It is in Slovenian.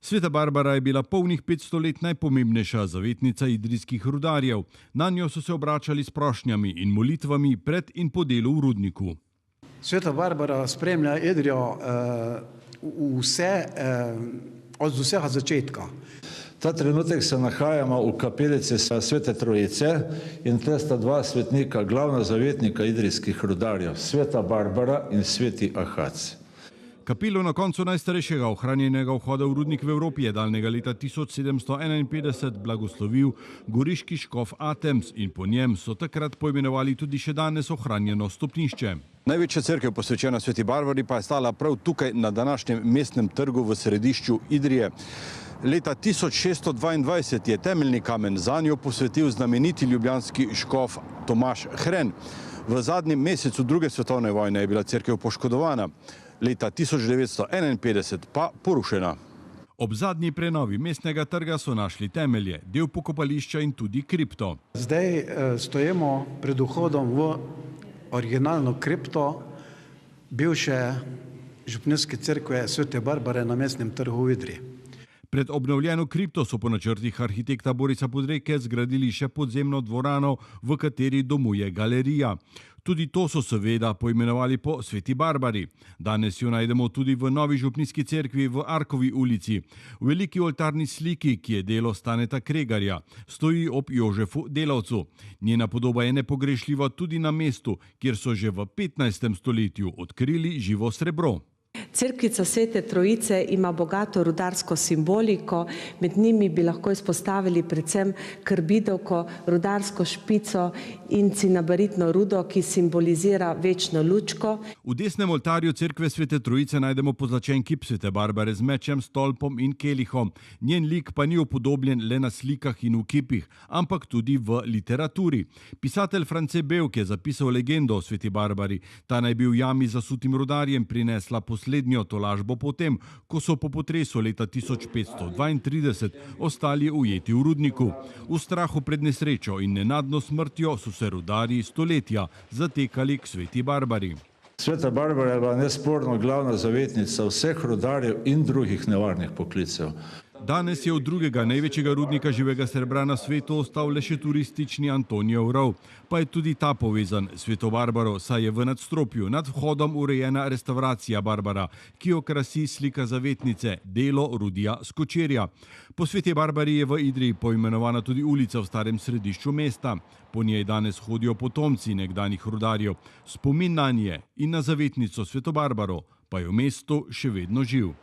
Sveta Barbara je bila polnih 500 let najpomembnejša zavetnica idrijskih rudarjev. Na njo so se obračali s prošnjami in molitvami pred in po delu v rudniku. Sveta Barbara spremlja Idrijo od vsega začetka. Ta trenutek se nahajamo v kapelici Svete Trojice in tle sta dva svetnika, glavna zavetnika idrijskih rudarjev, Sveta Barbara in Sveti Ahac. Kapelo na koncu najstarejšega ohranjenega vhoda v rudnik v Evropi je daljnega leta 1751 blagoslovil goriški škof Atems in po njem so takrat poimenovali tudi še danes ohranjeno stopnišče. Največja cerkev posvečena Sveti Barbari pa je stala prav tukaj na današnjem mestnem trgu v središču Idrije. Leta 1622 je temeljni kamen zanjo posvetil znameniti ljubljanski škof Tomaž Hren. V zadnjem mesecu druge svetovne vojne je bila cerkev poškodovana. Leta 1951 pa porušena. Ob zadnji prenovi mestnega trga so našli temelje, del pokopališča in tudi kripto. Zdaj stojimo pred vhodom v originalno kripto bivše župnijske cerkve Svete Barbare na mestnem trgu v Idriji. Pred obnovljeno kripto so po načrtih arhitekta Borisa Podreke zgradili še podzemno dvorano, v kateri domuje galerija. Tudi to so seveda poimenovali po Sveti Barbari. Danes jo najdemo tudi v novi župnijski cerkvi v Arkovi ulici. V veliki oltarni sliki, ki je delo Staneta Kregarja, stoji ob Jožefu Delavcu. Njena podoba je nepogrešljiva tudi na mestu, kjer so že v 15. stoletju odkrili živo srebro. Cerkvica Svete Trojice ima bogato rudarsko simboliko, med njimi bi lahko izpostavili predvsem karbidovko, rudarsko špico in cinabaritno rudo, ki simbolizira večno lučko. V desnem oltarju cerkve Svete Trojice najdemo pozlačen kip Svete Barbare z mečem, stolpom in kelihom. Njen lik pa ni upodobljen le na slikah in v kipih, ampak tudi v literaturi. Pisatelj France Bevk je zapisal legendo o Sveti Barbari. Ta naj bi v jami zasutim rudarjem prinesla poslednjo tolažbo potem, ko so po potresu leta 1532 ostali ujeti v rudniku. V strahu pred nesrečo in nenadno smrtjo so se rudarji stoletja zatekali k Sveti Barbari. Sveta Barbara je bila nesporno glavna zavetnica vseh rudarjev in drugih nevarnih poklicev. Danes je od drugega največjega rudnika živega srebra na svetu ostal le še turistični Antonijev rov, pa je tudi ta povezan s Sveto Barbaro, saj je v nadstropju nad vhodom urejena restavracija Barbara, ki jo krasi slika zavetnice, delo Rudija Skočerja. Po Sveti Barbari je v Idriji poimenovana tudi ulica v starem središču mesta. Po njej danes hodijo potomci nekdanjih rudarjev. Spomin na nje in na zavetnico Sveto Barbaro pa je v mestu še vedno živ.